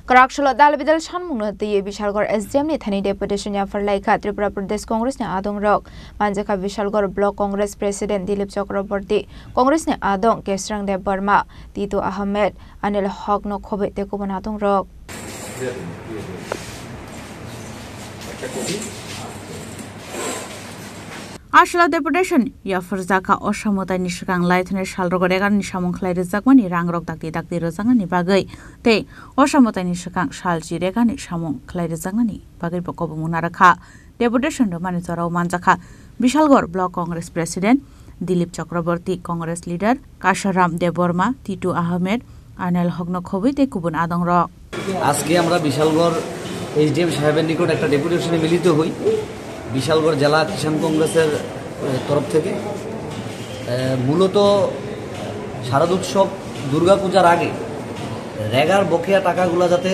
Karakshalo Dalbidal Shanmung the Vishalgor SDM Nithani Deputation Yafarlaika Tripura Pradesh Congress ne Adong Rock Manjaka Vishalgor Block Congress President Dilip Chakraborty Congress ne Adong Kesrang de Burma Tito Ahmed Anil Haq no Khobe Tekuban Adong Rock Ashla Deputation Yafarzaka Oshamota Nishang Lighten Shalrogoregan Nishamon Clarizakmani Rangrok Daki Daki Rozangani Bagay Te Oshamota Nishang Shalji Regan Shamon Clarizangani Bagay Bokobumunaraka Deputation to Manitora Manzaka Vishalgor Block Congress President Dilip Chakraborty Congress Leader Kasharam Deborma Tito Ahmed Anil Hogno Khobe Tekubun Adong Rock Aski Amra Vishalgor SDM সাহেবের নিকট একটা ডেপুটেশনে মিলিত হই বিশালগড় জেলা কিষাণ কংগ্রেসের তরফ থেকে মূলত শারদ উৎসব দুর্গাপূজার আগে রেগার বকেয়া টাকাগুলো যাতে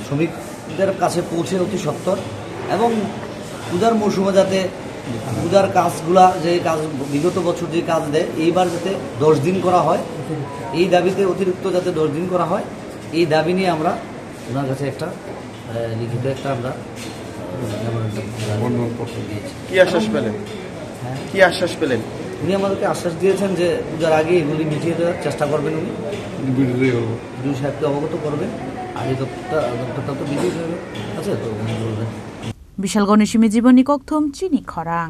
শ্রমিকদের কাছে পৌঁছে অতি সত্বর এবং পূজার মৌসুমে যাতে পূজার কাজগুলা যে কাজ বিগত বছর যে কাজ দেয় এইবার যাতে 10 দিন করা হয় এই দাবিতে অতিরিক্ত যাতে 10 দিন করা হয় এই দাবি নিয়ে আমরা ওনার কাছে একটা লিখিত একটা আমরা কি আশ্বাস পেলেন কি আশ্বাস পেলেন উনি আমাদেরকে আশ্বাস দিয়েছেন যে পূজার আগে এগুলি মিটিয়ে দেওয়ার চেষ্টা করবেন উনি বিডিও সাহেবকে অবগত করবেন আর এই দপ্তরটা তো বিডিও সাহেব আছে তো উনি বলবেন বিশাল গণেশী জীবনী কক্থম চিনি খরাং